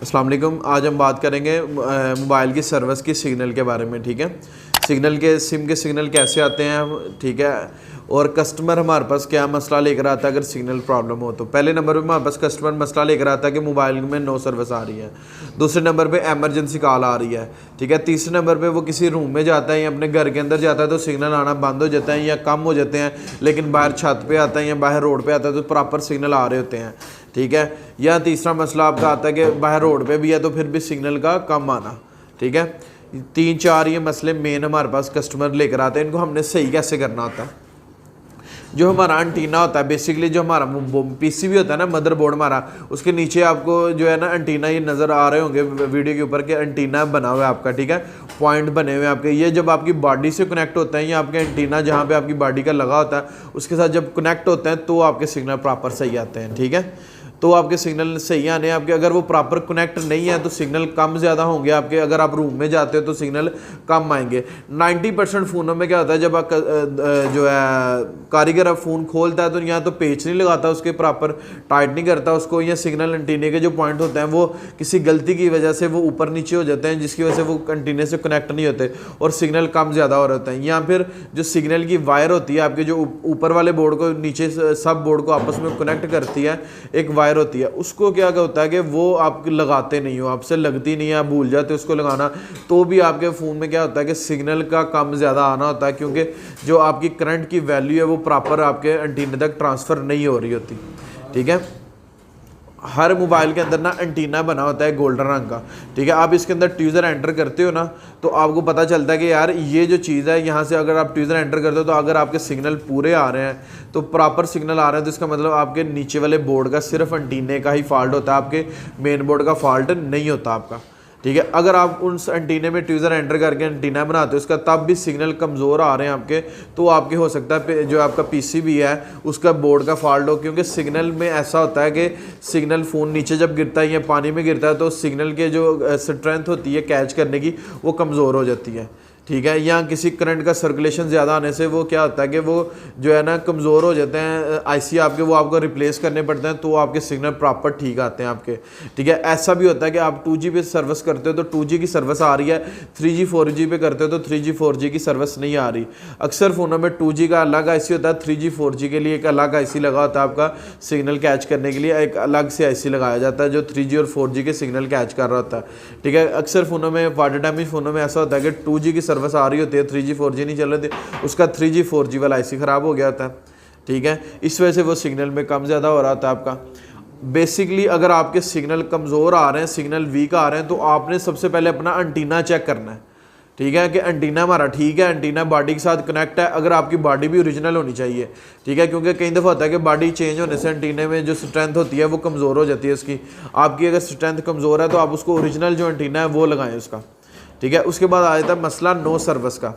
अस्सलाम वालेकुम। आज हम बात करेंगे मोबाइल की सर्विस की सिग्नल के बारे में। ठीक है, सिग्नल के सिम के सिग्नल कैसे आते हैं, ठीक है, और कस्टमर हमारे पास क्या मसला लेकर आता है अगर सिग्नल प्रॉब्लम हो तो। पहले नंबर पे हमारे पास कस्टमर मसला लेकर आता है कि मोबाइल में नो सर्विस आ रही है। दूसरे नंबर पे एमरजेंसी कॉल आ रही है, ठीक है। तीसरे नंबर पे वो किसी रूम में जाता है या अपने घर के अंदर जाता है तो सिग्नल आना बंद हो जाता है या कम हो जाते हैं, लेकिन बाहर छत पे आता है या बाहर रोड पे आता है तो प्रॉपर सिग्नल आ रहे होते हैं, ठीक है। या तीसरा मसला आपका आता है कि बाहर रोड पे भी है तो फिर भी सिग्नल का कम आना, ठीक है। 3-4 ये मसले मेन हमारे पास कस्टमर लेकर आते हैं। इनको हमने सही कैसे करना होता है। जो हमारा एंटीना होता है, बेसिकली जो हमारा पीसीबी होता है ना, मदरबोर्ड हमारा, उसके नीचे आपको जो है ना एंटीना ये नज़र आ रहे होंगे वीडियो के ऊपर कि एंटीना बना हुआ है आपका, ठीक है। पॉइंट बने हुए हैं आपके। ये जब आपकी बॉडी से कनेक्ट होता है, ये आपके एंटीना जहाँ पे आपकी बॉडी का लगा होता है उसके साथ जब कनेक्ट होते हैं तो आपके सिग्नल प्रॉपर सही आते हैं, ठीक है। तो आपके सिग्नल सही आने आपके। अगर वो प्रॉपर कनेक्ट नहीं है तो सिग्नल कम ज़्यादा होंगे आपके। अगर आप रूम में जाते हो तो सिग्नल कम आएंगे। 90% फ़ोनों में क्या होता है, जब आप जो है कारीगर आप फ़ोन खोलता है तो यहाँ तो पेच नहीं लगाता उसके, प्रॉपर टाइट नहीं करता उसको, या सिग्नल एंटीने के जो पॉइंट होते हैं वो किसी गलती की वजह से वो ऊपर नीचे हो जाते हैं, जिसकी वजह से वो एंटीने से कनेक्ट नहीं होते और सिग्नल कम ज़्यादा हो रहे होते हैं। या फिर जो सिग्नल की वायर होती है आपके, जो ऊपर वाले बोर्ड को नीचे सब बोर्ड को आपस में कनेक्ट करती है, एक वायर होती है, उसको क्या होता है कि वो आप लगाते नहीं हो, आपसे लगती नहीं है, आप भूल जाते हो उसको लगाना, तो भी आपके फ़ोन में क्या होता है कि सिग्नल का कम ज़्यादा आना होता है, क्योंकि जो आपकी करंट की वैल्यू है वो प्रॉपर आपके एंटीना तक ट्रांसफ़र नहीं हो रही होती, ठीक है। हर मोबाइल के अंदर ना एंटीना बना होता है गोल्डन रंग का, ठीक है। आप इसके अंदर ट्यूज़र एंटर करते हो ना तो आपको पता चलता है कि यार ये जो चीज़ है, यहाँ से अगर आप ट्यूज़र एंटर करते हो तो अगर आपके सिग्नल पूरे आ रहे हैं तो प्रॉपर सिग्नल आ रहे हैं तो इसका मतलब आपके नीचे वाले बोर्ड का सिर्फ एंटीने का ही फॉल्ट होता है, आपके मेन बोर्ड का फॉल्ट नहीं होता आपका, ठीक है। अगर आप उन एंटीने में ट्यूज़र एंटर करके एंटीना बनाते हो उसका तब भी सिग्नल कमज़ोर आ रहे हैं आपके, तो आपके हो सकता है जो आपका पीसीबी है उसका बोर्ड का फॉल्ट हो, क्योंकि सिग्नल में ऐसा होता है कि सिग्नल फ़ोन नीचे जब गिरता है या पानी में गिरता है तो सिग्नल के जो स्ट्रेंथ होती है कैच करने की वो कमज़ोर हो जाती है, ठीक है। या किसी करंट का सर्कुलेशन ज़्यादा आने से वो क्या होता है कि वो जो है ना कमज़ोर हो जाते हैं आईसी आपके, वो आपको रिप्लेस करने पड़ते हैं तो आपके सिग्नल प्रॉपर ठीक आते हैं आपके, ठीक है। ऐसा भी होता है कि आप 2G पे सर्विस करते हो तो 2G की सर्विस आ रही है, 3G 4G पे करते हो तो 3G 4G की सर्विस नहीं आ रही। अक्सर फ़ोनों में 2G का अलग आईसी होता है, 3G 4G के लिए एक अलग आईसी लगा होता है आपका सिग्नल कैच करने के लिए, एक अलग से आईसी लगाया जाता है जो 3G और 4G के सिग्नल कैच कर रहा होता है, ठीक है। अक्सर फ़ोनों में वाटर डैमेज फ़ोनों में ऐसा होता है कि 2G की सर्विस आ रही होती है, 3G 4G नहीं चल रही थी, उसका 3G 4G वाला आईसी ख़राब हो गया होता है, ठीक है। इस वजह से वो सिग्नल में कम ज़्यादा हो रहा था आपका। बेसिकली अगर आपके सिग्नल कमज़ोर आ रहे हैं, सिग्नल वीक आ रहे हैं, तो आपने सबसे पहले अपना एंटीना चेक करना है, ठीक है, कि एंटीना हमारा ठीक है, एंटीना बॉडी के साथ कनेक्ट है। अगर आपकी बॉडी भी ओरिजिनल होनी चाहिए, ठीक है, क्योंकि कई दफ़ा होता है कि बॉडी चेंज होने से एंटीने में जो स्ट्रेंथ होती है वो कमज़ोर हो जाती है उसकी। आपकी अगर स्ट्रेंथ कमज़ोर है तो आप उसको ओरिजिनल जो एंटीना है वो लगाएं उसका, ठीक है। उसके बाद आ जाता है मसला नो सर्विस का।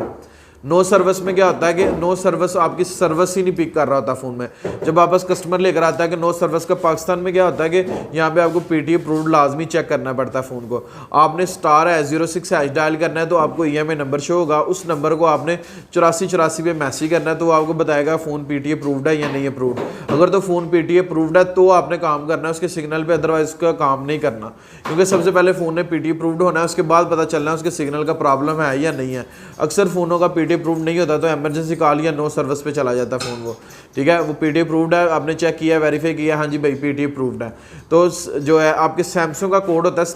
नो सर्विस में क्या होता है कि नो सर्विस आपकी सर्विस ही नहीं पिक कर रहा होता फ़ोन में। जब वापस कस्टमर लेकर आता है कि नो सर्विस का, पाकिस्तान में क्या होता है कि यहाँ पे आपको पीटी अप्रूव्ड लाजमी चेक करना पड़ता है फ़ोन को। आपने *06# डायल करना है तो आपको EMI नंबर शो होगा, उस नंबर को आपने 8484 पे मैसेज करना है तो वो आपको बताएगा फ़ोन पीटी अप्रूव्ड है या नहीं अप्रूव्ड। अगर तो फ़ोन पीटी अप्रूव्ड है तो आपने काम करना है उसके सिग्नल पर, अदरवाइज उसका काम नहीं करना, क्योंकि सबसे पहले फ़ोन ने पीटी अप्रूव्ड होना है, उसके बाद पता चलना है उसके सिग्नल का प्रॉब्लम है या नहीं है। अक्सर फ़ोनों का पीटी अप्रूव्ड नहीं होता तो इमरजेंसी कॉल या नो सर्विस पे चला जाता है फ़ोन वो, ठीक है। वो पीटी अप्रूव्ड है, आपने चेक किया, वेरीफाई किया, हाँ जी भाई पीटी अप्रूव्ड है, तो जो है आपके सैमसंग का कोड होता है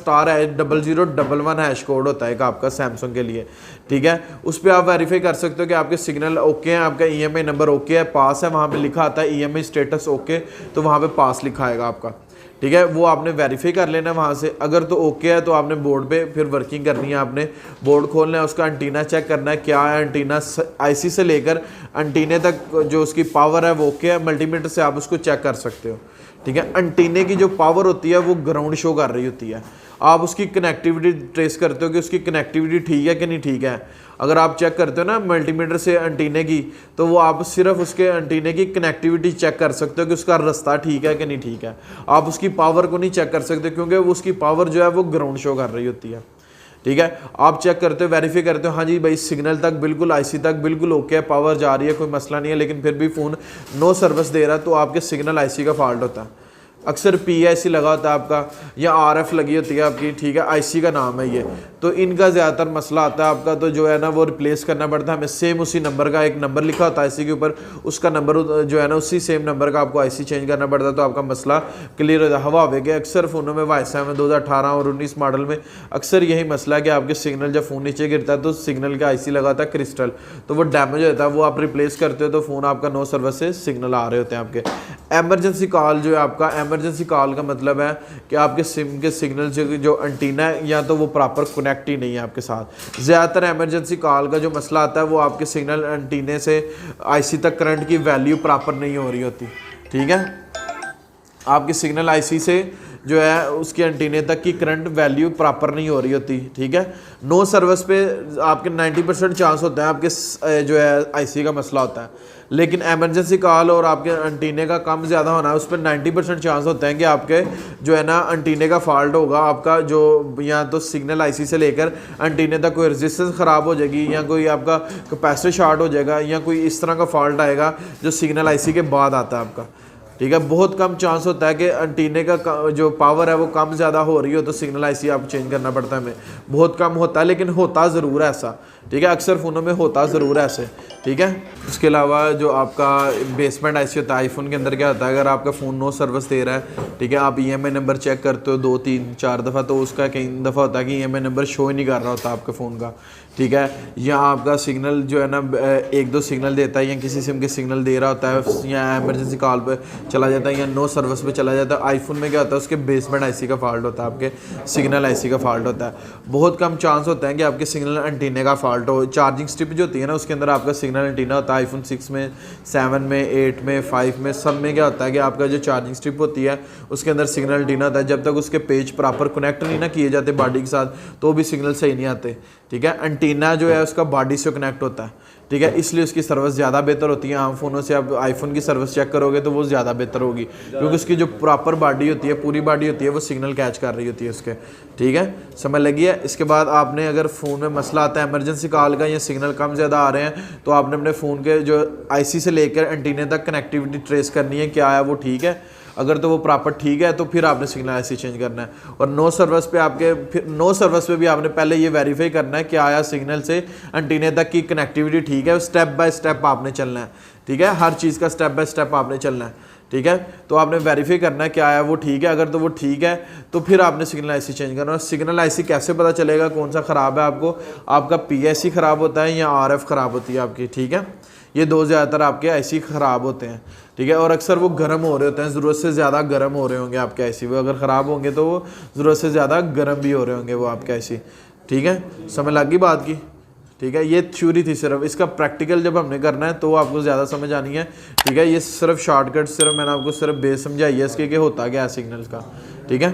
*0011# कोड होता है आपका सैमसंग के लिए, ठीक है। उस पर आप वेरीफाई कर सकते हो कि आपके सिग्नल ओके हैं, आपका EMI नंबर ओके है, पास है, वहाँ पे लिखा आता है EMI स्टेटस ओके, तो वहाँ पे पास लिखा आएगा आपका, ठीक है। वो आपने वेरीफाई कर लेना है वहाँ से। अगर तो ओके है तो आपने बोर्ड पे फिर वर्किंग करनी है, आपने बोर्ड खोलना है, उसका एंटीना चेक करना है क्या है, एंटीना आईसी से लेकर एंटीने तक जो उसकी पावर है वो ओके है, मल्टीमीटर से आप उसको चेक कर सकते हो, ठीक है। एंटीने की जो पावर होती है वो ग्राउंड शो कर रही होती है, आप उसकी कनेक्टिविटी ट्रेस करते हो कि उसकी कनेक्टिविटी ठीक है कि नहीं ठीक है। अगर आप चेक करते हो ना मल्टीमीटर से एंटीने की, तो वो आप सिर्फ उसके एंटीने की कनेक्टिविटी चेक कर सकते हो कि उसका रास्ता ठीक है कि नहीं ठीक है। आप उसकी पावर को नहीं चेक कर सकते क्योंकि उसकी पावर जो है वो ग्राउंड शो कर रही होती है, ठीक है। आप चेक करते हो, वेरीफाई करते हो, हाँ जी भाई सिग्नल तक बिल्कुल, आईसी तक बिल्कुल ओके है, पावर जा रही है, कोई मसला नहीं है, लेकिन फिर भी फ़ोन नो सर्विस दे रहा है तो आपके सिग्नल आईसी का फॉल्ट होता है, अक्सर PIC लगा होता है आपका या RF लगी होती है आपकी, ठीक है, IC का नाम है ये, तो इनका ज़्यादातर मसला आता है आपका, तो जो है ना वो रिप्लेस करना पड़ता है हमें। सेम उसी नंबर का एक नंबर लिखा होता है IC के ऊपर, उसका नंबर जो है ना उसी सेम नंबर का आपको IC चेंज करना पड़ता है, तो आपका मसला क्लियर हो जाता है। हवावे के अक्सर फ़ोनों में वायसा में 2018 और 19 मॉडल में अक्सर यही मसला है कि आपके सिग्नल जब फ़ोन नीचे गिरता है तो सिग्नल का IC लगा होता है क्रिस्टल, तो वो डैमेज हो जाता है, वो आप रिप्लेस करते हो तो फ़ोन आपका नो सर्विस से सिग्नल आ रहे होते हैं आपके। एमरजेंसी कॉल जो है आपका, एमरजेंसी कॉल का मतलब है कि आपके सिम के सिग्नल जो एंटीना है या तो वो प्रॉपर कनेक्ट ही नहीं है आपके साथ। ज़्यादातर एमरजेंसी कॉल का जो मसला आता है वो आपके सिग्नल एंटीने से IC तक करंट की वैल्यू प्रॉपर नहीं हो रही होती, ठीक है, आपके सिग्नल IC से जो है उसके एंटीने तक की करंट वैल्यू प्रॉपर नहीं हो रही होती, ठीक है। नो सर्विस पे आपके 90% चांस होता है आपके जो है IC का मसला होता है, लेकिन एमरजेंसी कॉल और आपके एंटीने का कम ज़्यादा होना है, उस पर 90% चांस होते हैं कि आपके जो है ना एंटीने का फॉल्ट होगा, आपका जो या तो सिग्नल IC से लेकर एंटीने तक कोई रेजिस्टेंस ख़राब हो जाएगी या कोई आपका कैपेसिटर शॉर्ट हो जाएगा या कोई इस तरह का फॉल्ट आएगा जो सिग्नल IC के बाद आता है आपका, ठीक है। बहुत कम चांस होता है कि एंटीने का जो पावर है वो कम ज़्यादा हो रही हो तो सिग्नल IC आप चेंज करना पड़ता है हमें, बहुत कम होता है, लेकिन होता ज़रूर है ऐसा, ठीक है, अक्सर फ़ोनों में होता ज़रूर है ऐसे, ठीक है। उसके अलावा जो आपका बेसमेंट IC होता है आईफोन के अंदर क्या होता है, अगर आपका फ़ोन नो सर्विस दे रहा है, ठीक है, आप EMI नंबर चेक करते हो 2 3 4 दफ़ा, तो उसका कई दफ़ा होता है कि EMI नंबर शो ही नहीं कर रहा होता आपके फ़ोन का, ठीक है, या आपका सिग्नल जो है ना 1-2 सिग्नल देता है या किसी सिम के सिग्नल दे रहा होता है या एमरजेंसी कॉल पे चला जाता है या नो सर्विस पे चला जाता है। आईफोन में क्या होता है उसके बेसमेंट IC का फॉल्ट होता है, आपके सिग्नल IC का फॉल्ट होता है। बहुत कम चांस होता है कि आपके सिग्नल एंटीने का फॉल्ट हो। चार्जिंग स्ट्रिप जो होती है ना उसके अंदर आपका सिग्नल एंटीना होता है, आईफोन 6 में 7 में 8 में 5 में सब में क्या होता है कि आपका जो चार्जिंग स्ट्रिप होती है उसके अंदर सिग्नल एंटीना होता है, जब तक उसके पेज प्रॉपर कनेक्ट नहीं ना किए जाते बॉडी के साथ तो भी सिग्नल सही नहीं आते, ठीक है। एंटीना जो है उसका बॉडी से कनेक्ट होता है, ठीक है, इसलिए उसकी सर्विस ज़्यादा बेहतर होती है। आम फ़ोनों से आप आईफोन की सर्विस चेक करोगे तो वो ज़्यादा बेहतर होगी क्योंकि उसकी जो प्रॉपर बॉडी होती है, पूरी बॉडी होती है, वो सिग्नल कैच कर रही होती है उसके, ठीक है, समझ लगी है। इसके बाद आपने अगर फ़ोन में मसला आता है इमरजेंसी कॉल का या सिग्नल कम ज़्यादा आ रहे हैं तो आपने अपने फ़ोन के जो IC से लेकर एंटीने तक कनेक्टिविटी ट्रेस करनी है, क्या है वो ठीक है, अगर तो वो प्रॉपर ठीक है तो फिर आपने सिग्नल IC चेंज करना है। और नो सर्विस पे आपके फिर नो सर्विस पे भी आपने पहले ये वेरीफाई करना है कि आया सिग्नल से एंटीने तक की कनेक्टिविटी ठीक है, स्टेप बाय स्टेप आपने चलना है, ठीक है, हर चीज़ का स्टेप बाय स्टेप आपने चलना है, ठीक है। तो आपने वेरीफाई करना है कि आया वो ठीक है, अगर तो वो ठीक है तो फिर आपने सिग्नल IC चेंज करना है। सिग्नल IC कैसे पता चलेगा कौन सा ख़राब है, आपको आपका PIC ख़राब होता है या RF ख़राब होती है आपकी, ठीक है, ये दो ज़्यादातर आपके IC ख़राब होते हैं, ठीक है, और अक्सर वो गर्म हो रहे होते हैं, ज़रूरत से ज़्यादा गर्म हो रहे होंगे आपके IC, वो अगर ख़राब होंगे तो वो ज़रूरत से ज़्यादा गर्म भी हो रहे होंगे वो आपके IC, ठीक है, समझ लगी बात की, ठीक है। ये थ्योरी थी सिर्फ, इसका प्रैक्टिकल जब हमने करना है तो आपको ज़्यादा समझ आनी है, ठीक है। ये सिर्फ शॉर्टकट सिर्फ मैंने आपको सिर्फ बेस समझाई है इसके कि होता क्या है सिग्नल्स का, ठीक है।